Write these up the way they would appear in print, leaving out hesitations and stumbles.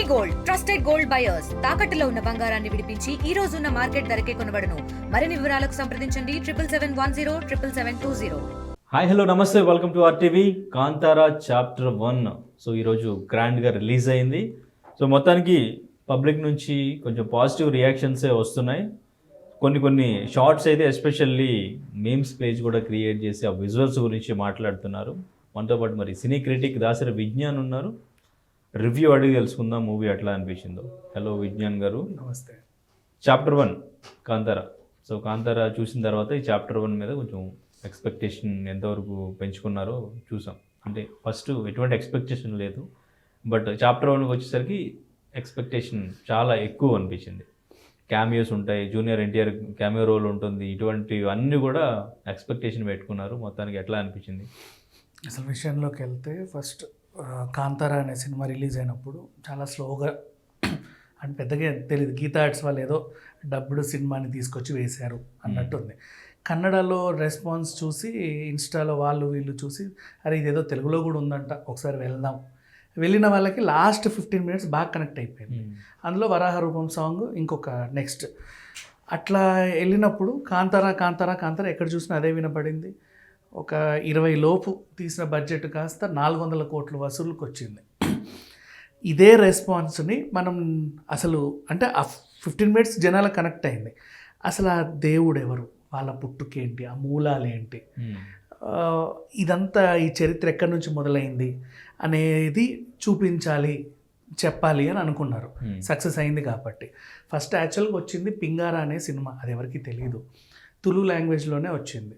Gold trusted gold buyers తాకట్టులో ఉన్న బంగారాన్ని విడిపించి ఈ రోజు ఉన్న మార్కెట్ ధరకే కొనబడును. మరిన్ని వివరాలకు సంప్రదించండి 7771077720. హాయ్ హలో నమస్తే, welcome to RTV. Kantara chapter 1 so ఈరోజు గ్రాండ్గా రిలీజ్ అయింది. సో మొత్తానికి పబ్లిక్ నుంచి కొంచెం పాజిటివ్ రియాక్షన్సే వస్తున్నాయి. కొన్ని షార్ట్స్ అయితే ఎస్పెషల్లీ మీమ్స్ పేజ్ కూడా క్రియేట్ చేసి ఆ విజువల్స్ గురించి మాట్లాడుతున్నారు. మనతో పాటు మరి సినీ క్రిటిక్ దాసరి విజ్ఞాన్ ఉన్నారు. రివ్యూ అడిగి తెలుసుకుందాం మూవీ ఎట్లా అనిపించిందో. హలో విజ్ఞాన్ గారు. నమస్తే. చాప్టర్ 1 కాంతారా. సో కాంతారా చూసిన తర్వాత ఈ చాప్టర్ 1 మీద కొంచెం ఎక్స్పెక్టేషన్ ఎంతవరకు పెంచుకున్నారో చూసాం. అంటే ఫస్ట్ ఎటువంటి ఎక్స్పెక్టేషన్ లేదు, బట్ చాప్టర్ 1కి వచ్చేసరికి ఎక్స్పెక్టేషన్ చాలా ఎక్కువ అనిపించింది. క్యామియోస్ ఉంటాయి, జూనియర్ ఎన్టీఆర్ క్యామియో రోల్ ఉంటుంది, ఇటువంటివన్నీ కూడా ఎక్స్పెక్టేషన్ పెట్టుకున్నారు. మొత్తానికి ఎట్లా అనిపించింది? అసలు విషయంలోకి వెళ్తే ఫస్ట్ కాంతారా అనే సినిమా రిలీజ్ అయినప్పుడు చాలా స్లోగా అని పెద్దగా తెలియదు. గీతా ఆర్ట్స్ వాళ్ళు ఏదో డబ్బుడు సినిమాని తీసుకొచ్చి వేశారు అన్నట్టుంది. కన్నడలో రెస్పాన్స్ చూసి ఇన్స్టాలో వాళ్ళు వీళ్ళు చూసి అరే ఇదేదో తెలుగులో కూడా ఉందంట, ఒకసారి వెళ్దాం. వెళ్ళిన వాళ్ళకి లాస్ట్ 15 minutes బాగా కనెక్ట్ అయిపోయింది. అందులో వరాహ రూపం సాంగ్ ఇంకొక నెక్స్ట్ అట్లా వెళ్ళినప్పుడు కాంతారా కాంతారా కాంతారా ఎక్కడ చూసినా అదే వినపడింది. ఒక 20 లోపు తీసిన బడ్జెట్ కాస్త 400 కోట్ల వసూలుకి వచ్చింది. ఇదే రెస్పాన్స్ని మనం అసలు అంటే ఆ 15 minutes జనాల కనెక్ట్ అయింది. అసలు ఆ దేవుడు ఎవరు, వాళ్ళ పుట్టుకేంటి, ఆ మూలాలేంటి, ఇదంతా ఈ చరిత్ర ఎక్కడి నుంచి మొదలైంది అనేది చూపించాలి, చెప్పాలి అని అనుకున్నారు. సక్సెస్ అయింది కాబట్టి. ఫస్ట్ యాక్చువల్గా వచ్చింది పింగారా అనే సినిమా, అది ఎవరికి తెలియదు. తులు లాంగ్వేజ్లోనే వచ్చింది.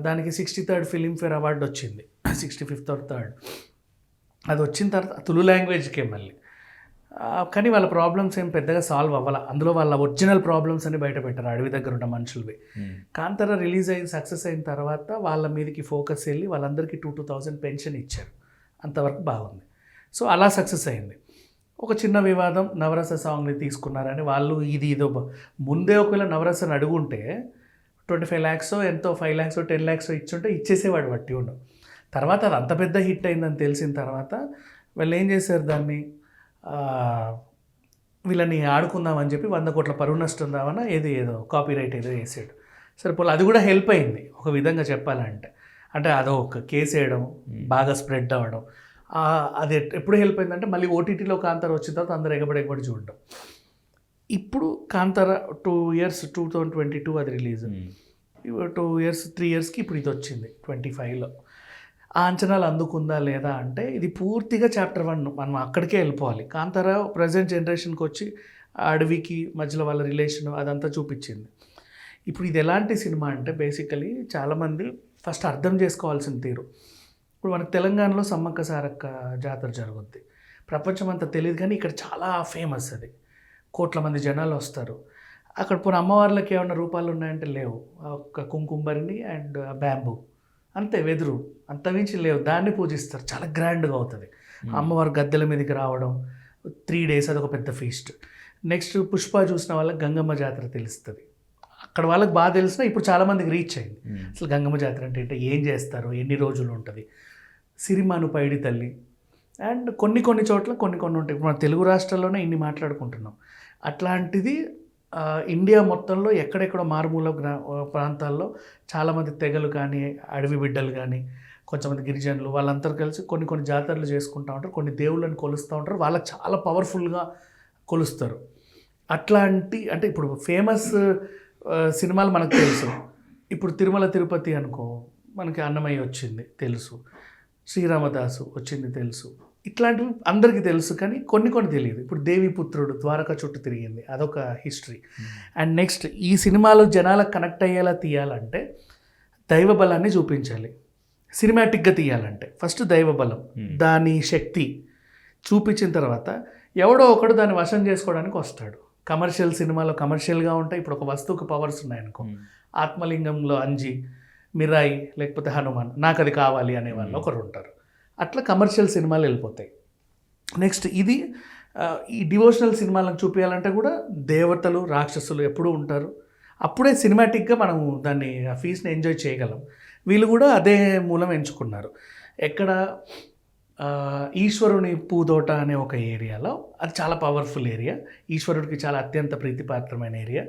దానికి 63rd ఫిలింఫేర్ అవార్డు వచ్చింది, 65th or 3rd. అది వచ్చిన తర్వాత తులు లాంగ్వేజ్కే మళ్ళీ. కానీ వాళ్ళ ప్రాబ్లమ్స్ ఏం పెద్దగా సాల్వ్ అవ్వాలి. అందులో వాళ్ళ ఒరిజినల్ ప్రాబ్లమ్స్ అని బయట పెట్టారు, అడవి దగ్గర ఉన్న మనుషులవి. కాంతారా రిలీజ్ అయిన సక్సెస్ అయిన తర్వాత వాళ్ళ మీదకి ఫోకస్ వెళ్ళి వాళ్ళందరికీ 2,000 పెన్షన్ ఇచ్చారు. అంతవరకు బాగుంది. సో అలా సక్సెస్ అయింది. ఒక చిన్న వివాదం, నవరస సాంగ్ని తీసుకున్నారని వాళ్ళు ఇదో ముందే ఒకవేళ నవరసని అడుగుంటే 25 lakhs ఎంతో 5 lakhs 10 lakhs ఇచ్చుంటే ఇచ్చేసేవాడు వట్టి ఉండవు. తర్వాత అది అంత పెద్ద హిట్ అయిందని తెలిసిన తర్వాత వాళ్ళు ఏం చేశారు, దాన్ని వీళ్ళని ఆడుకుందామని చెప్పి 100 కోట్ల పరువు నష్టం దావన ఏదో కాపీరైట్ ఏదో వేసాడు. సరిపోలే, అది కూడా హెల్ప్ అయింది ఒక విధంగా చెప్పాలంటే. అంటే అదో ఒక కేసు వేయడం, బాగా స్ప్రెడ్ అవ్వడం, అది ఎప్పుడు హెల్ప్ అయిందంటే మళ్ళీ ఓటీటీలో కాంతారా వచ్చిన తర్వాత అందరూ ఎగబడి చూడడం. ఇప్పుడు కాంతారా 2 years 2022 అది రిలీజ్. 2 years 3 yearsకి ఇప్పుడు ఇది వచ్చింది 25లో. ఆ అంచనాలు అందుకుందా లేదా అంటే ఇది పూర్తిగా చాప్టర్ 1 మనం అక్కడికే వెళ్ళిపోవాలి. కాంతారా ప్రజెంట్ జనరేషన్కి వచ్చి అడవికి మధ్యలో వాళ్ళ రిలేషన్ అదంతా చూపించింది. ఇప్పుడు ఇది ఎలాంటి సినిమా అంటే బేసికలీ చాలామంది ఫస్ట్ అర్థం చేసుకోవాల్సిన తీరు. ఇప్పుడు మనకు తెలంగాణలో సమ్మక్క సారక్క జాతర జరుగుద్ది, ప్రపంచం అంతా తెలియదు, కానీ ఇక్కడ చాలా ఫేమస్. అది కోట్ల మంది జనాలు వస్తారు. అక్కడ పోనీ అమ్మవార్లకి ఏమైనా రూపాలు ఉన్నాయంటే లేవు. ఒక కుంకుమరిని అండ్ బ్యాంబూ అంతే, వెదురు, అంతమించి లేవు. దాన్ని పూజిస్తారు, చాలా గ్రాండ్గా అవుతుంది. అమ్మవారు గద్దెల మీదకి రావడం 3 days, అదొక పెద్ద ఫీస్ట్. నెక్స్ట్ పుష్ప చూసిన వాళ్ళకి గంగమ్మ జాతర తెలుస్తుంది. అక్కడ వాళ్ళకి బాగా తెలిసినా ఇప్పుడు చాలామందికి రీచ్ అయింది అసలు గంగమ్మ జాతర అంటే ఏం చేస్తారు, ఎన్ని రోజులు ఉంటుంది. సిరిమాను పైడి తల్లి అండ్ కొన్ని చోట్ల కొన్ని ఉంటాయి. ఇప్పుడు మన తెలుగు రాష్ట్రాల్లోనే ఇన్ని మాట్లాడుకుంటున్నాం. అట్లాంటిది ఇండియా మొత్తంలో ఎక్కడెక్కడో మారుమూల ప్రాంతాల్లో చాలామంది తెగలు కానీ, అడవి బిడ్డలు కానీ, కొంతమంది గిరిజనులు వాళ్ళంతా కలిసి కొన్ని జాతరలు చేసుకుంటూ ఉంటారు, కొన్ని దేవుళ్ళని కొలుస్తూ ఉంటారు. వాళ్ళకి చాలా పవర్ఫుల్గా కొలుస్తారు. అట్లాంటి అంటే ఇప్పుడు ఫేమస్ సినిమాలు మనకు తెలుసు. ఇప్పుడు తిరుమల తిరుపతి అనుకో, మనకి అన్నమయ్య వచ్చింది తెలుసు, శ్రీరామదాసు వచ్చింది తెలుసు, ఇట్లాంటివి అందరికీ తెలుసు. కానీ కొన్ని తెలియదు. ఇప్పుడు దేవిపుత్రుడు ద్వారక చుట్టూ తిరిగింది, అదొక హిస్టరీ. అండ్ నెక్స్ట్ ఈ సినిమాలో జనాలకు కనెక్ట్ అయ్యేలా తీయాలంటే దైవ బలాన్ని చూపించాలి. సినిమాటిక్గా తీయాలంటే ఫస్ట్ దైవ బలం, దాని శక్తి చూపించిన తర్వాత ఎవడో ఒకడు దాన్ని వశం చేసుకోవడానికి వస్తాడు. కమర్షియల్ సినిమాలో కమర్షియల్గా ఉంటాయి. ఇప్పుడు ఒక వస్తువుకు పవర్స్ ఉన్నాయనుకో, ఆత్మలింగంలో అంజి, మిరాయి లేకపోతే హనుమాన్, నాకు అది కావాలి అనే వాళ్ళు ఒకరు ఉంటారు. అట్లా కమర్షియల్ సినిమాలు వెళ్ళిపోతాయి. నెక్స్ట్ ఇది ఈ డివోషనల్ సినిమాలను చూపించాలంటే కూడా దేవతలు రాక్షసులు ఎప్పుడూ ఉంటారు. అప్పుడే సినిమాటిక్గా మనం దాన్ని ఆ ఫీస్ని ఎంజాయ్ చేయగలం. వీళ్ళు కూడా అదే మూలం ఎంచుకున్నారు. ఎక్కడ ఈశ్వరుని పూదోట అనే ఒక ఏరియాలో, అది చాలా పవర్ఫుల్ ఏరియా, ఈశ్వరుడికి చాలా అత్యంత ప్రీతిపాత్రమైన ఏరియా.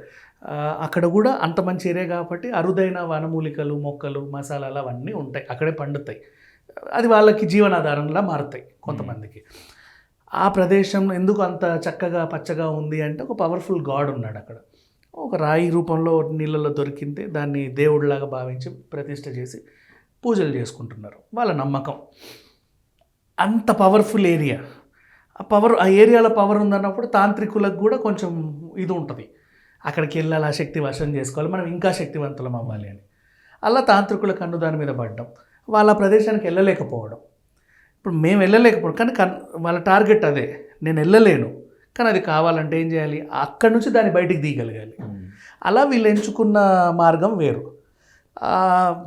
అక్కడ కూడా అంత మంచి ఏరియా కాబట్టి అరుదైన వనమూలికలు, మొక్కలు, మసాలాలు అవన్నీ ఉంటాయి, అక్కడే పండుతాయి. అది వాళ్ళకి జీవనాధారంలా మారుతాయి కొంతమందికి. ఆ ప్రదేశం ఎందుకు అంత చక్కగా పచ్చగా ఉంది అంటే ఒక పవర్ఫుల్ గాడ్ ఉన్నాడు అక్కడ. ఒక రాయి రూపంలో నీళ్ళలో దొరికింది, దాన్ని దేవుడిలాగా భావించి ప్రతిష్ఠ చేసి పూజలు చేసుకుంటున్నారు, వాళ్ళ నమ్మకం. అంత పవర్ఫుల్ ఏరియా. ఆ ఏరియాలో పవర్ ఉందన్నప్పుడు తాంత్రికులకు కూడా కొంచెం ఇది ఉంటుంది, అక్కడికి వెళ్ళాలి, ఆ శక్తి వశం చేసుకోవాలి, మనం ఇంకా శక్తివంతులం అవ్వాలి అని. అలా తాంత్రికుల కన్ను దాని మీద పడ్డం, వాళ్ళ ప్రదేశానికి వెళ్ళలేకపోవడం. ఇప్పుడు మేము వెళ్ళలేకపోవడం, కానీ వాళ్ళ టార్గెట్ అదే, నేను వెళ్ళలేను, కానీ అది కావాలంటే ఏం చేయాలి, అక్కడి నుంచి దాన్ని బయటికి తీయగలగాలి. అలా వీళ్ళు ఎంచుకున్న మార్గం వేరు.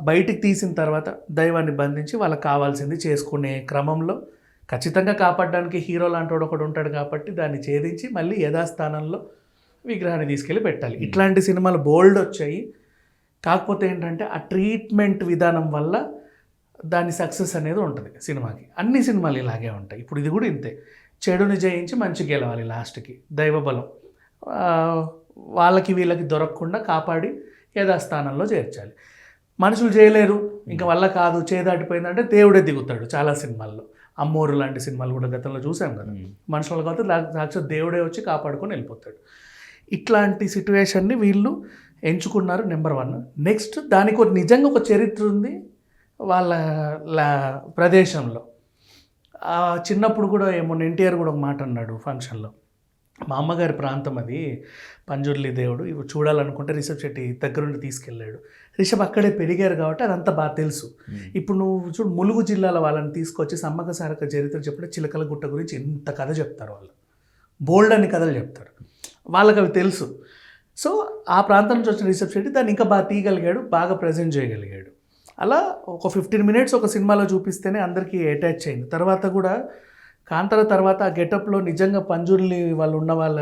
బయటికి తీసిన తర్వాత దైవాన్ని బంధించి వాళ్ళకి కావాల్సింది చేసుకునే క్రమంలో ఖచ్చితంగా కాపాడడానికి హీరో లాంటి వాడు ఒకడు ఉంటాడు కాబట్టి దాన్ని ఛేదించి మళ్ళీ యథాస్థానంలో విగ్రహాన్ని తీసుకెళ్ళి పెట్టాలి. ఇట్లాంటి సినిమాలు బోల్డ్ వచ్చాయి. కాకపోతే ఏంటంటే ఆ ట్రీట్మెంట్ విధానం వల్ల దాని సక్సెస్ అనేది ఉంటుంది సినిమాకి. అన్ని సినిమాలు ఇలాగే ఉంటాయి. ఇప్పుడు ఇది కూడా ఇంతే, చెడుని జయించి మంచి గెలవాలి, లాస్ట్కి దైవబలం వాళ్ళకి వీళ్ళకి దొరకకుండా కాపాడి యథాస్థానంలో చేర్చాలి. మనుషులు చేయలేరు, ఇంకా వల్ల కాదు, చేదాటిపోయిందంటే దేవుడే దిగుతాడు. చాలా సినిమాల్లో, అమ్మోరు లాంటి సినిమాలు కూడా గతంలో చూసాం కదా, మనుషులు కాబట్టి సాక్షాత్ దేవుడే వచ్చి కాపాడుకొని వెళ్ళిపోతాడు. ఇట్లాంటి సిట్యువేషన్ని వీళ్ళు ఎంచుకున్నారు, నెంబర్ 1. నెక్స్ట్ దానికి నిజంగా ఒక చరిత్ర ఉంది వాళ్ళ ప్రదేశంలో. చిన్నప్పుడు కూడా మొన్న ఎన్టీఆర్ కూడా ఒక మాట అన్నాడు ఫంక్షన్లో, మా అమ్మగారి ప్రాంతం అది పంజుర్లి దేవుడు, ఇవి చూడాలనుకుంటే రిషబ్ శెట్టి దగ్గరుండి తీసుకెళ్ళాడు. రిషబ్ అక్కడే పెరిగారు కాబట్టి అదంతా బాగా తెలుసు. ఇప్పుడు నువ్వు చూడు, ములుగు జిల్లాల వాళ్ళని తీసుకొచ్చి సమ్మక్క సారక్క చరిత్ర చెప్పిన చిలకల గుట్ట గురించి ఎంత కథ చెప్తారు వాళ్ళు, బోల్డ్ అని కథలు చెప్తారు, వాళ్ళకి అవి తెలుసు. సో ఆ ప్రాంతం నుంచి వచ్చిన రిషబ్ శెట్టి దాన్ని ఇంకా బాగా తీయగలిగాడు, బాగా ప్రజెంట్ చేయగలిగాడు. అలా ఒక 15 minutes ఒక సినిమాలో చూపిస్తేనే అందరికీ అటాచ్ అయింది. తర్వాత కూడా కాంతార తర్వాత ఆ గెటప్లో నిజంగా పంజుర్లి వాళ్ళు ఉన్న వాళ్ళ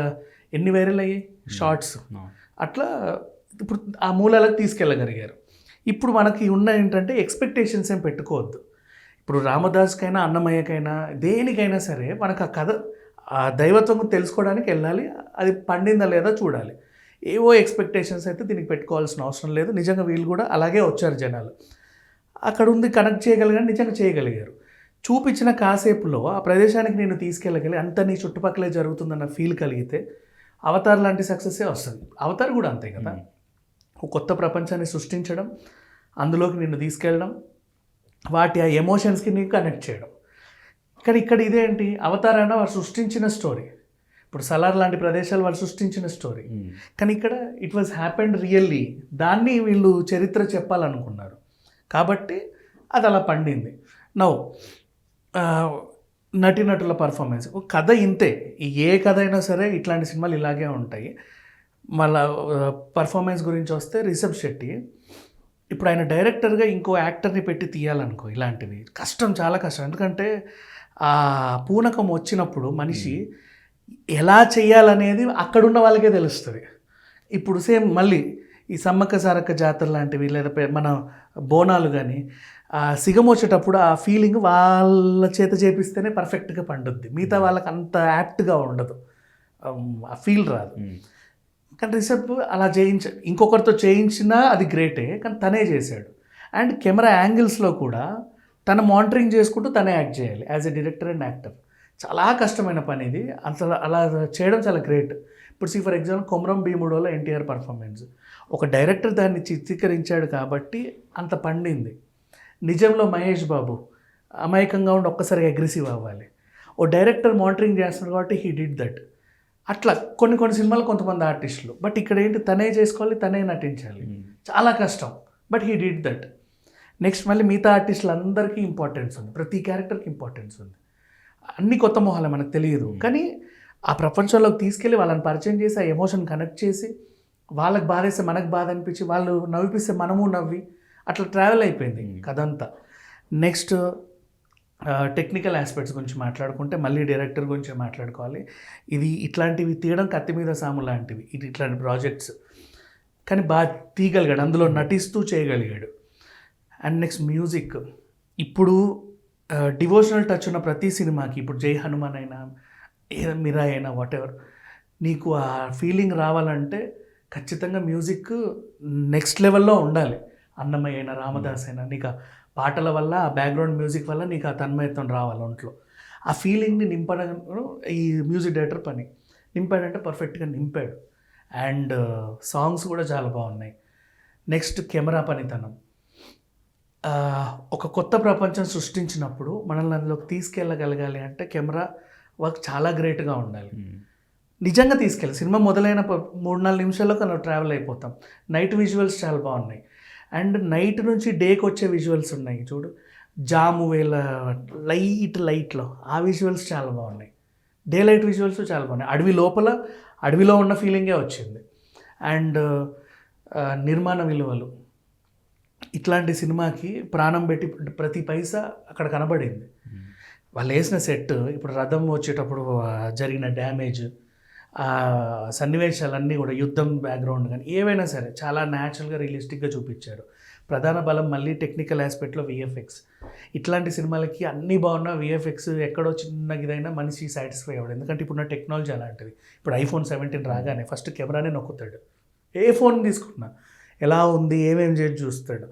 ఎన్ని వైరల్ అయ్యాయి షార్ట్స్. అట్లా ఇప్పుడు ఆ మూలాలకు తీసుకెళ్ళగలిగారు. ఇప్పుడు మనకి ఉన్న ఏంటంటే ఎక్స్పెక్టేషన్స్ ఏం పెట్టుకోవద్దు. ఇప్పుడు రామదాస్కైనా అన్నమయ్యకైనా దేనికైనా సరే మనకు ఆ కథ, ఆ దైవత్వం తెలుసుకోవడానికి వెళ్ళాలి, అది పండిందా లేదా చూడాలి. ఏవో ఎక్స్పెక్టేషన్స్ అయితే దీనికి పెట్టుకోవాల్సిన అవసరం లేదు. నిజంగా వీళ్ళు కూడా అలాగే వచ్చారు జనాలు, అక్కడ ఉంది కనెక్ట్ చేయగలిగారు, నిజంగా చేయగలిగారు. చూపించిన కాసేపులో ఆ ప్రదేశానికి నేను తీసుకెళ్ళగలి, అంత నీ చుట్టుపక్కలే జరుగుతుందన్న ఫీల్ కలిగితే అవతార్ లాంటి సక్సెస్సే వస్తుంది. అవతార్ కూడా అంతే కదా, ఒక కొత్త ప్రపంచాన్ని సృష్టించడం, అందులోకి నిన్ను తీసుకెళ్ళడం, వాటి ఆ ఎమోషన్స్కి నీకు కనెక్ట్ చేయడం. కానీ ఇక్కడ ఇదేంటి, అవతార్ అన్న వారు సృష్టించిన స్టోరీ, ఇప్పుడు సలార్ లాంటి ప్రదేశాలు వాళ్ళు సృష్టించిన స్టోరీ, కానీ ఇక్కడ ఇట్ వాజ్ హ్యాపెండ్ రియల్లీ, దాన్ని వీళ్ళు చరిత్ర చెప్పాలనుకున్నారు కాబట్టి అది అలా పండింది. నౌ నటీనటుల పర్ఫార్మెన్స్, కథ ఇంతే, ఏ కథ అయినా సరే ఇట్లాంటి సినిమాలు ఇలాగే ఉంటాయి. మళ్ళా పర్ఫార్మెన్స్ గురించి వస్తే రిషబ్ శెట్టి, ఇప్పుడు ఆయన డైరెక్టర్గా ఇంకో యాక్టర్ని పెట్టి తీయాలనుకో, ఇలాంటివి కష్టం, చాలా కష్టం. ఎందుకంటే ఆ పూనకం వచ్చినప్పుడు మనిషి ఎలా చేయాలనేది అక్కడున్న వాళ్ళకే తెలుస్తుంది. ఇప్పుడు సేమ్ మళ్ళీ ఈ సమ్మక్క సారక్క జాతర లాంటివి లేదా మన బోనాలు కానీ సిగం వచ్చేటప్పుడు ఆ ఫీలింగ్ వాళ్ళ చేత చేపిస్తేనే పర్ఫెక్ట్గా పండుద్ది, మిగతా వాళ్ళకి అంత యాప్ట్గా ఉండదు, ఆ ఫీల్ రాదు. కానీ రిషబ్ అలా ఇంకొకరితో చేయించినా అది గ్రేటే, కానీ తనే చేశాడు. అండ్ కెమెరా యాంగిల్స్లో కూడా తను మానిటరింగ్ చేసుకుంటూ తనే యాక్ట్ చేయాలి as a director and actor. చాలా కష్టమైన పని ఇది, అసలు అలా చేయడం చాలా గ్రేట్. ఇప్పుడు ఫర్ ఎగ్జాంపుల్ కొమరం భీముడోలో ఎన్టీఆర్ పర్ఫార్మెన్స్, ఒక డైరెక్టర్ దాన్ని చిత్రీకరించాడు కాబట్టి అంత పండింది. నిజంలో మహేష్ బాబు అమాయకంగా ఉండి ఒక్కసారిగా అగ్రెసివ్ అవ్వాలి, ఓ డైరెక్టర్ మానిటరింగ్ చేస్తున్నాడు కాబట్టి హీ డిడ్ దట్. అట్లా కొన్ని సినిమాలు కొంతమంది ఆర్టిస్టులు, బట్ ఇక్కడ ఏంటి, తనే చేసుకోవాలి, తనే నటించాలి, చాలా కష్టం, but he did that. Next మళ్ళీ మిగతా ఆర్టిస్టులు అందరికీ ఇంపార్టెన్స్ ఉంది, ప్రతి క్యారెక్టర్కి ఇంపార్టెన్స్ ఉంది. అన్ని కొత్త మొహాలే, మనకు తెలియదు, కానీ ఆ ప్రపంచంలోకి తీసుకెళ్ళి వాళ్ళని పరిచయం చేసి ఆ ఎమోషన్ కనెక్ట్ చేసి వాళ్ళకి బాధేస్తే మనకు బాధ అనిపించి వాళ్ళు నవ్విపిస్తే మనము నవ్వి అట్లా ట్రావెల్ అయిపోయింది కథ అంతా. నెక్స్ట్ టెక్నికల్ ఆస్పెక్ట్స్ గురించి మాట్లాడుకుంటే మళ్ళీ డైరెక్టర్ గురించి మాట్లాడుకోవాలి. ఇది ఇట్లాంటివి తీయడం కత్తి మీద సాము లాంటివి, ఇట్లాంటి ప్రాజెక్ట్స్, కానీ బాగా తీయగలిగాడు, అందులో నటిస్తూ చేయగలిగాడు. అండ్ నెక్స్ట్ మ్యూజిక్, ఇప్పుడు డివోషనల్ టచ్ ఉన్న ప్రతి సినిమాకి ఇప్పుడు జై హనుమాన్ అయినా ఏదో మిరా అయినా వాట్ ఎవర్ నీకు ఆ ఫీలింగ్ రావాలంటే ఖచ్చితంగా మ్యూజిక్ నెక్స్ట్ లెవెల్లో ఉండాలి. అన్నమయ్య అయినా రామదాస్ అయినా నీకు ఆ పాటల వల్ల ఆ బ్యాక్గ్రౌండ్ మ్యూజిక్ వల్ల నీకు ఆ తన్మయత్వం రావాలి ఒంట్లో. ఆ ఫీలింగ్ని నింపడం ఈ మ్యూజిక్ డైరెక్టర్ పని. నింపాడంటే పర్ఫెక్ట్గా నింపాడు. అండ్ సాంగ్స్ కూడా చాలా బాగున్నాయి. నెక్స్ట్ కెమెరా పనితనం. ఒక కొత్త ప్రపంచం సృష్టించినప్పుడు మనల్ని అందులోకి తీసుకెళ్ళగలగాలి అంటే కెమెరా వర్క్ చాలా గ్రేట్గా ఉండాలి. నిజంగా తీసుకెళ్ళి సినిమా మొదలైన 3-4 నిమిషాల్లో మనం ట్రావెల్ అయిపోతాం. నైట్ విజువల్స్ చాలా బాగున్నాయి. అండ్ నైట్ నుంచి డేకి వచ్చే విజువల్స్ ఉన్నాయి చూడు, జాము వేళ లైట్లో ఆ విజువల్స్ చాలా బాగున్నాయి. డే లైట్ విజువల్స్ చాలా బాగున్నాయి. అడవిలో ఉన్న ఫీలింగే వచ్చింది. అండ్ నిర్మాణ విలువలు, ఇట్లాంటి సినిమాకి ప్రాణం పెట్టి ప్రతి పైసా అక్కడ కనబడింది. వాళ్ళు వేసిన సెట్, ఇప్పుడు రథం వచ్చేటప్పుడు జరిగిన డ్యామేజ్, సన్నివేశాలన్నీ కూడా యుద్ధం బ్యాక్గ్రౌండ్ కానీ ఏవైనా సరే చాలా న్యాచురల్గా రియలిస్టిక్గా చూపించారు. ప్రధాన బలం మళ్ళీ టెక్నికల్ ఆస్పెక్ట్లో విఎఫ్ఎక్స్. ఇట్లాంటి సినిమాలకి అన్నీ బాగున్నా విఎఫ్ఎక్స్ ఎక్కడో చిన్నగిదైనా మనిషి సాటిస్ఫై అవ్వడు. ఎందుకంటే ఇప్పుడున్న టెక్నాలజీ అలాంటిది. ఇప్పుడు iPhone 17 రాగానే ఫస్ట్ కెమెరానే నొక్కుతాడు. ఏ ఫోన్ తీసుకున్నా ఎలా ఉంది ఏమేమి చేసి చూస్తాడు.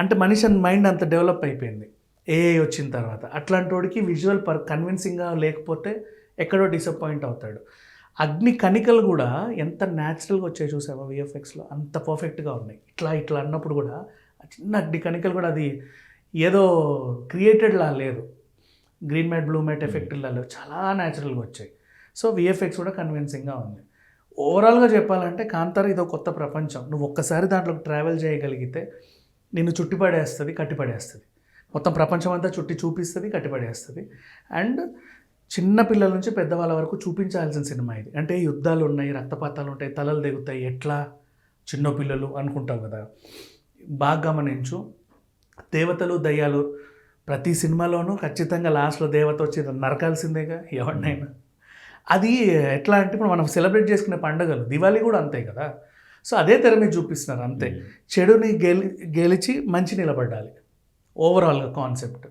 అంటే మనిషి మైండ్ అంత డెవలప్ అయిపోయింది ఏఐ వచ్చిన తర్వాత. అట్లాంటి వాడికి విజువల్ కన్విన్సింగ్గా లేకపోతే ఎక్కడో డిసప్పాయింట్ అవుతాడు. అగ్ని కణికలు కూడా ఎంత న్యాచురల్గా వచ్చాయి చూసావా విఎఫ్ఎక్స్లో, అంత పర్ఫెక్ట్గా ఉన్నాయి. ఇట్లా అన్నప్పుడు కూడా చిన్న అగ్ని కణికలు కూడా అది ఏదో క్రియేటెడ్లా లేదు, గ్రీన్ మ్యాట్ బ్లూ మ్యాట్ ఎఫెక్ట్లా లేవు, చాలా న్యాచురల్గా వచ్చాయి. సో విఎఫ్ఎక్స్ కూడా కన్విన్సింగ్గా ఉంది. ఓవరాల్గా చెప్పాలంటే కాంతార ఇదో కొత్త ప్రపంచం. నువ్వు ఒక్కసారి దాంట్లోకి ట్రావెల్ చేయగలిగితే నిన్ను చుట్టిపడేస్తుంది, కట్టిపడేస్తుంది. మొత్తం ప్రపంచం అంతా చుట్టి చూపిస్తుంది, కట్టిపడేస్తుంది. అండ్ చిన్న పిల్లల నుంచి పెద్దవాళ్ళ వరకు చూపించాల్సిన సినిమా ఇది. అంటే యుద్ధాలు ఉన్నాయి, రక్తపాతాలు ఉంటాయి, తలలు దిగుతాయి, ఎట్లా చిన్న పిల్లలు అనుకుంటావు కదా. బాగా గమనించు, దేవతలు దయ్యాలు ప్రతి సినిమాలోనూ ఖచ్చితంగా లాస్ట్లో దేవత వచ్చి నరకాల్సిందేగా ఎవరినైనా. అది ఎట్లా అంటే ఇప్పుడు మనం సెలబ్రేట్ చేసుకునే పండుగలు, దివాళీ కూడా అంతే కదా. సో అదే తెర మీద చూపిస్తున్నారు అంతే. చెడుని గెలిచి మంచి నిలబడాలి ఓవరాల్గా కాన్సెప్ట్.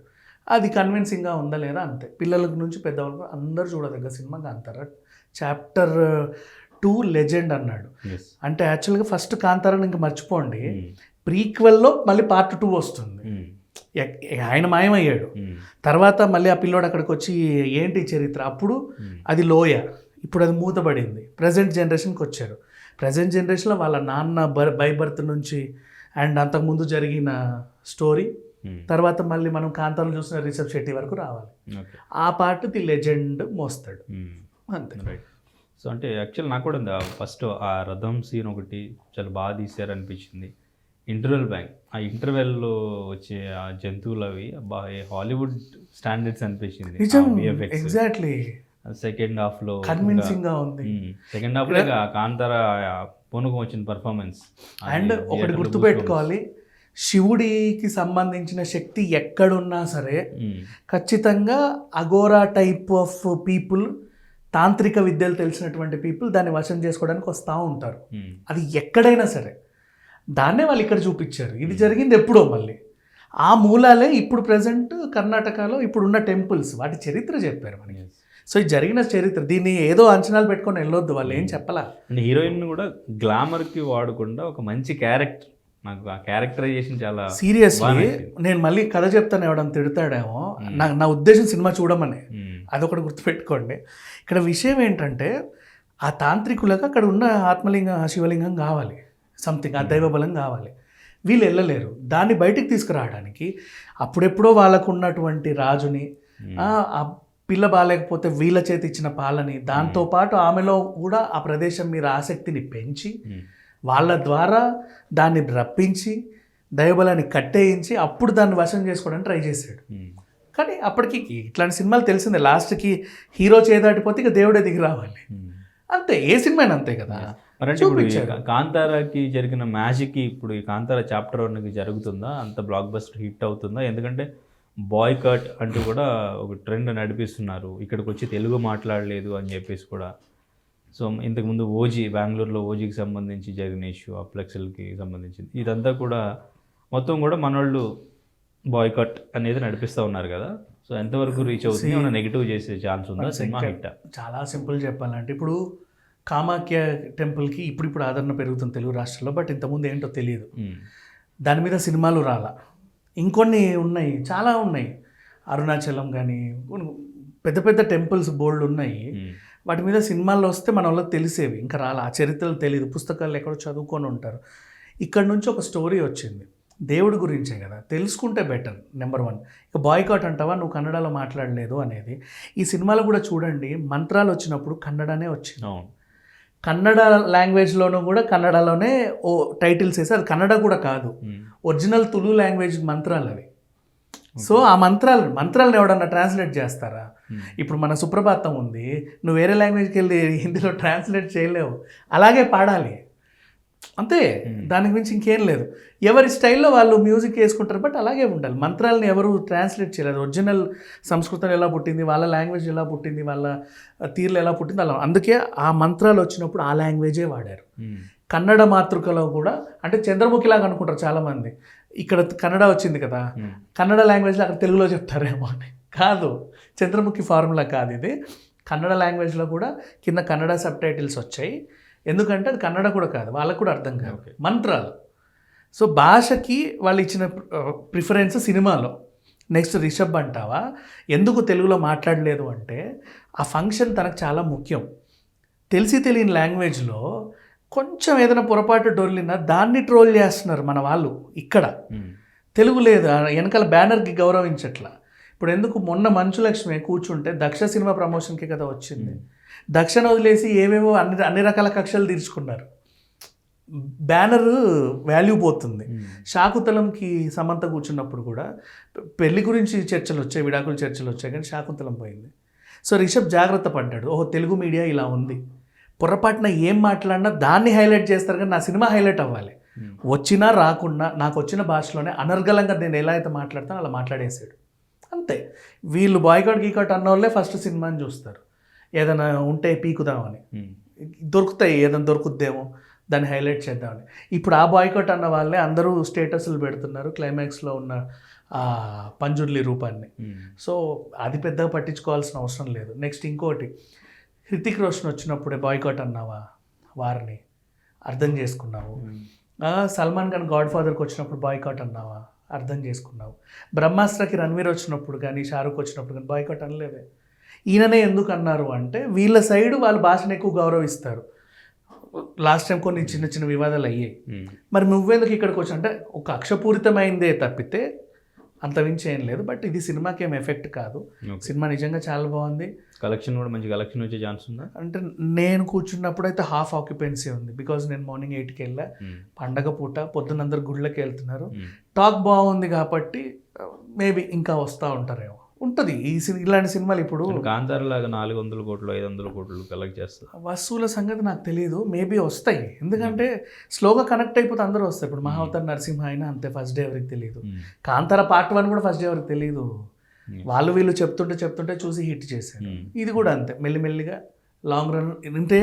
అది కన్విన్సింగ్గా ఉందా లేదా అంతే. పిల్లల నుంచి పెద్దవాళ్ళకు అందరూ చూడదగ్గ సినిమా కాంతార. చాప్టర్ 2 లెజెండ్ అన్నాడు. అంటే యాక్చువల్గా ఫస్ట్ కాంతారాని ఇంకా మర్చిపోండి, ప్రీక్వెల్లో మళ్ళీ పార్ట్ 2 వస్తుంది. ఆయన మాయమయ్యాడు, తర్వాత మళ్ళీ ఆ పిల్లోడు అక్కడికి వచ్చి ఏంటి చరిత్ర, అప్పుడు అది లోయ, ఇప్పుడు అది మూతబడింది. ప్రజెంట్ జనరేషన్కి వచ్చారు. ప్రజెంట్ జనరేషన్లో వాళ్ళ నాన్న బై బర్త్ నుంచి అండ్ అంతకుముందు జరిగిన స్టోరీ, తర్వాత మళ్ళీ మనం కాంతారం చూసిన రిషబ్ శెట్టి వరకు రావాలి. ఆ పార్ట్ ది లెజెండ్ మోస్తాడు అంతే. రైట్. సో అంటే యాక్చువల్ నాకు కూడా ఫస్ట్ ఆ రథం సీన్ ఒకటి చాలా బాగా తీశారు అనిపించింది. ఇంటర్వెల్ బ్యాంక్, ఆ ఇంటర్వెల్లో వచ్చే ఆ జంతువులు అవి బాగా హాలీవుడ్ స్టాండర్డ్స్ అనిపించింది. ఎగ్జాక్ట్లీ. సెకండ్ హాఫ్లో కన్విన్సింగ్గా ఉంది. సెకండ్ హాఫ్లో కాంతార పూనకం వచ్చిన పర్ఫార్మెన్స్. అండ్ ఒకటి గుర్తుపెట్టుకోవాలి, శివుడికి సంబంధించిన శక్తి ఎక్కడున్నా సరే ఖచ్చితంగా అగోరా టైప్ ఆఫ్ పీపుల్, తాంత్రిక విద్యలు తెలిసినటువంటి పీపుల్ దాన్ని వశం చేసుకోవడానికి వస్తూ ఉంటారు. అది ఎక్కడైనా సరే దాన్నే వాళ్ళు ఇక్కడ చూపించారు. ఇది జరిగింది ఎప్పుడో, మళ్ళీ ఆ మూలాలే ఇప్పుడు ప్రజెంట్ కర్ణాటకలో ఇప్పుడున్న టెంపుల్స్, వాటి చరిత్ర చెప్పారు మనకి. సో ఇది జరిగిన చరిత్ర, దీన్ని ఏదో అంచనాలు పెట్టుకొని వెళ్ళొద్దు, వాళ్ళు ఏం చెప్పాలా. అంటే హీరోయిన్ కూడా గ్లామర్కి వాడకుండా ఒక మంచి క్యారెక్టర్, నాకు ఆ క్యారెక్టరైజేషన్ చాలా సీరియస్లీ. నేను మళ్ళీ కథ చెప్తాను, ఎవడని తిడతాడేమో, నా ఉద్దేశం సినిమా చూడమని, అదొకటి గుర్తుపెట్టుకోండి. ఇక్కడ విషయం ఏంటంటే ఆ తాంత్రికులకు అక్కడ ఉన్న ఆత్మలింగం, శివలింగం కావాలి, సంథింగ్ ఆ దైవబలం కావాలి. వీళ్ళు వెళ్ళలేరు. దాన్ని బయటికి తీసుకురావడానికి అప్పుడెప్పుడో వాళ్ళకు ఉన్నటువంటి రాజుని, ఆ పిల్ల బాగాలేకపోతే వీళ్ళ చేతి ఇచ్చిన పాలని, దాంతోపాటు ఆమెలో కూడా ఆ ప్రదేశం మీద ఆసక్తిని పెంచి వాళ్ళ ద్వారా దాన్ని రప్పించి దైవబలాన్ని కట్టేయించి అప్పుడు దాన్ని వశం చేసుకోవడానికి ట్రై చేశాడు. కానీ అప్పటికి ఇట్లాంటి సినిమాలు తెలిసిందే, లాస్ట్కి హీరో చేదాటిపోతే ఇక దేవుడే దిగి రావాలి అంతే. ఏ సినిమా అంతే కదా. అంటే ఇప్పుడు కాంతారాకి జరిగిన మ్యాజిక్కి ఇప్పుడు ఈ కాంతారా చాప్టర్ 1కి జరుగుతుందా, అంత బ్లాక్ బస్టర్ హిట్ అవుతుందా? ఎందుకంటే బాయ్ కట్ అంటూ కూడా ఒక ట్రెండ్ నడిపిస్తున్నారు, ఇక్కడికి వచ్చి తెలుగు మాట్లాడలేదు అని చెప్పేసి కూడా. సో ఇంతకుముందు ఓజీ, బెంగళూరులో ఓజీకి సంబంధించి జరిగిన ఇష్యూ, అప్లెక్సల్కి సంబంధించింది, ఇదంతా కూడా మొత్తం కూడా మనోళ్ళు బాయ్ కట్ అనేది నడిపిస్తూ ఉన్నారు కదా. సో ఎంతవరకు రీచ్ అవుతుంది, ఏమైనా నెగిటివ్ చేసే ఛాన్స్ ఉందా సినిమా హిట్? చాలా సింపుల్ చెప్పాలంటే ఇప్పుడు కామాఖ్య టెంపుల్కి ఇప్పుడు ఆదరణ పెరుగుతుంది తెలుగు రాష్ట్రాల్లో, బట్ ఇంతకుముందు ఏంటో తెలియదు. దాని మీద సినిమాలు రాలా. ఇంకొన్ని ఉన్నాయి, చాలా ఉన్నాయి. అరుణాచలం కానీ పెద్ద పెద్ద టెంపుల్స్ బోల్డ్ ఉన్నాయి. వాటి మీద సినిమాల్లో వస్తే మన వాళ్ళకి తెలిసేవి, ఇంకా రాలా. ఆ చరిత్రలు తెలియదు, పుస్తకాలు ఎక్కడో చదువుకొని ఉంటారు. ఇక్కడ నుంచి ఒక స్టోరీ వచ్చింది, దేవుడి గురించే కదా, తెలుసుకుంటే బెటర్. నెంబర్ 1. ఇక బాయ్కాట్ అంటావా, నువ్వు కన్నడలో మాట్లాడలేదు అనేది. ఈ సినిమాలో కూడా చూడండి, మంత్రాలు వచ్చినప్పుడు కన్నడనే వచ్చింది. కన్నడ లాంగ్వేజ్లోనూ కూడా కన్నడలోనే ఓ టైటిల్స్ వేసి, అది కన్నడ కూడా కాదు, ఒరిజినల్ తులు లాంగ్వేజ్ మంత్రాలు అవి. సో ఆ మంత్రాలను ఎవడన్నా ట్రాన్స్లేట్ చేస్తారా? ఇప్పుడు మన సుప్రభాతం ఉంది, నువ్వు వేరే లాంగ్వేజ్కి వెళ్ళి హిందీలో ట్రాన్స్లేట్ చేయలేవు, అలాగే పాడాలి అంతే, దానికి మించి ఇంకేం లేదు. ఎవరి స్టైల్లో వాళ్ళు మ్యూజిక్ వేసుకుంటారు, బట్ అలాగే ఉండాలి. మంత్రాలను ఎవరు ట్రాన్స్లేట్ చేయలేదు. ఒరిజినల్ సంస్కృతం ఎలా పుట్టింది, వాళ్ళ లాంగ్వేజ్ ఎలా పుట్టింది, వాళ్ళ తీర్లు ఎలా పుట్టింది, అలా. అందుకే ఆ మంత్రాలు వచ్చినప్పుడు ఆ లాంగ్వేజే వాడారు. కన్నడ మాతృకలో కూడా, అంటే చంద్రముఖిలాగా అనుకుంటారు చాలామంది, ఇక్కడ కన్నడ వచ్చింది కదా, కన్నడ లాంగ్వేజ్లో అక్కడ తెలుగులో చెప్తారేమో అని. కాదు, చంద్రముఖి ఫార్ములా కాదు ఇది. కన్నడ లాంగ్వేజ్లో కూడా కింద కన్నడ సబ్ టైటిల్స్ వచ్చాయి. ఎందుకంటే అది కన్నడ కూడా కాదు, వాళ్ళకు కూడా అర్థం కాదు, మంత్రాలు. సో భాషకి వాళ్ళు ఇచ్చిన ప్రిఫరెన్స్ సినిమాలో. నెక్స్ట్ రిషబ్ అంటావా, ఎందుకు తెలుగులో మాట్లాడలేదు అంటే ఆ ఫంక్షన్ తనకు చాలా ముఖ్యం. తెలియని లాంగ్వేజ్లో కొంచెం ఏదైనా పొరపాటు డొల్లినా దాన్ని ట్రోల్ చేస్తున్నారు మన వాళ్ళు. ఇక్కడ తెలుగు లేదు, వెనకాల బ్యానర్కి గౌరవించట్లా. ఇప్పుడు ఎందుకు మొన్న మంచులక్ష్మి కూర్చుంటే దక్ష సినిమా ప్రమోషన్కి కదా వచ్చింది, దక్షను వదిలేసి ఏవేవో అన్ని రకాల కక్షలు తీర్చుకున్నారు. బ్యానర్ వాల్యూ పోతుంది. శాకుంతలంకి సమంత కూర్చున్నప్పుడు కూడా పెళ్లి గురించి చర్చలు వచ్చాయి, విడాకుల చర్చలు వచ్చాయి, కానీ శాకుంతలం పోయింది. సో రిషబ్ జాగ్రత్త పడ్డాడు, ఓహో తెలుగు మీడియా ఇలా ఉంది, పొరపాటున ఏం మాట్లాడినా దాన్ని హైలైట్ చేస్తారు, కానీ నా సినిమా హైలైట్ అవ్వాలి. వచ్చినా రాకున్నా నాకు వచ్చిన భాషలోనే అనర్గళంగా నేను ఎలా అయితే మాట్లాడతానో అలా మాట్లాడేసాడు అంతే. వీళ్ళు బాయ్కాట్ గీకాట్ అన్న వాళ్ళే ఫస్ట్ సినిమాని చూస్తారు, ఏదైనా ఉంటే పీకుదామని, దొరుకుతాయి, ఏదైనా దొరుకుద్దేమో దాన్ని హైలైట్ చేద్దామని. ఇప్పుడు ఆ బాయ్కాట్ అన్న వాళ్ళే అందరూ స్టేటస్లు పెడుతున్నారు క్లైమాక్స్లో ఉన్న పంజుర్లి రూపాన్ని. సో అది పెద్దగా పట్టించుకోవాల్సిన అవసరం లేదు. నెక్స్ట్ ఇంకోటి, హృతిక్ రోషన్ వచ్చినప్పుడే బాయ్కాట్ అన్నావా, వారిని అర్థం చేసుకున్నావు. సల్మాన్ ఖాన్ గాడ్ ఫాదర్కి వచ్చినప్పుడు బాయ్కాట్ అన్నావా, అర్థం చేసుకున్నావు. బ్రహ్మాస్త్రకి రణ్వీర్ వచ్చినప్పుడు కానీ షారుఖ్ వచ్చినప్పుడు కానీ బాయ్కాట్ అనలేదే. ఈయననే ఎందుకు అన్నారు అంటే వీళ్ళ సైడు వాళ్ళ భాషను ఎక్కువ గౌరవిస్తారు. లాస్ట్ టైం కొన్ని చిన్న చిన్న వివాదాలు అయ్యాయి. మరి నువ్వెందుకు ఇక్కడికి వచ్చి అంటే ఒక అక్షపూరితమైందే తప్పితే అంతమించి ఏం లేదు. బట్ ఇది సినిమాకి ఏం ఎఫెక్ట్ కాదు. సినిమా నిజంగా చాలా బాగుంది. కలెక్షన్ కూడా మంచి కలెక్షన్ వచ్చే ఛాన్స్ ఉందా అంటే నేను కూర్చున్నప్పుడు అయితే హాఫ్ ఆక్యుపెన్సీ ఉంది. బికాజ్ నేను మార్నింగ్ 8కి వెళ్ళా, పండగ పూట, పొద్దున్న అందరు గుళ్ళకి వెళ్తున్నారు. టాక్ బాగుంది కాబట్టి మేబీ ఇంకా వస్తూ ఉంటారేమో, ఉంటుంది. ఇలాంటి సినిమాలు ఇప్పుడు కాంతార లాగా 400 కోట్లు 500 కోట్లు కలెక్ట్ చేస్తారు. వసూల సంగతి నాకు తెలియదు, మేబీ వస్తాయి. ఎందుకంటే స్లోగా కనెక్ట్ అయిపోతే అందరూ వస్తాయి. ఇప్పుడు మహావతార్ నరసింహ అయినా అంతే, ఫస్ట్ డే ఎవరికి తెలియదు. కాంతార పార్ట్ 1 కూడా ఫస్ట్ డే ఎవరికి తెలియదు. వాళ్ళు వీళ్ళు చెప్తుంటే చూసి హిట్ చేశారు. ఇది కూడా అంతే, మెల్లిమెల్లిగా లాంగ్ రన్, అంటే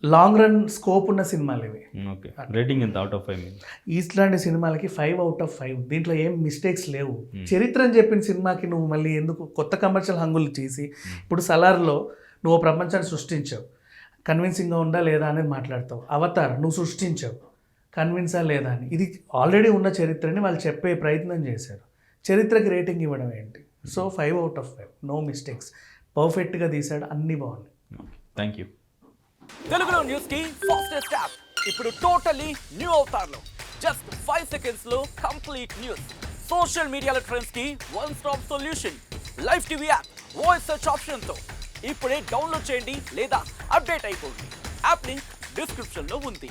లాంగ్ రన్ స్కోప్ ఉన్న సినిమాలు ఇవి. ఓకే, రేటింగ్ ఎంత అవుట్ ఆఫ్ 5? ఇట్లాంటి సినిమాలకి 5/5. దీంట్లో ఏం మిస్టేక్స్ లేవు. చరిత్ర అని చెప్పిన సినిమాకి నువ్వు మళ్ళీ ఎందుకు కొత్త కమర్షియల్ హంగులు చేసి, ఇప్పుడు సలార్లో నువ్వు ప్రపంచాన్ని సృష్టించావు, కన్విన్సింగ్గా ఉందా లేదా అనేది మాట్లాడతావు. అవతార్ నువ్వు సృష్టించావు, కన్విన్సా లేదా అని. ఇది ఆల్రెడీ ఉన్న చరిత్రని వాళ్ళు చెప్పే ప్రయత్నం చేశారు. చరిత్రకి రేటింగ్ ఇవ్వడం ఏంటి? సో 5/5, నో మిస్టేక్స్, పర్ఫెక్ట్గా తీశాడు, అన్నీ బాగున్నాయి. Thank you. తెలుగులో న్యూస్ కి ఫాస్టెస్ట్ యాప్ ఇప్పుడు టోటలీ న్యూ అవతార్లో. జస్ట్ 5 seconds లో కంప్లీట్ న్యూస్, సోషల్ మీడియాలో ట్రెండ్స్ కి one stop solution, live TV app, voice search option తో ఇప్పుడే డౌన్లోడ్ చేయండి లేదా అప్డేట్ అయిపోండి. యాప్ లింక్ డిస్క్రిప్షన్ లో ఉంది.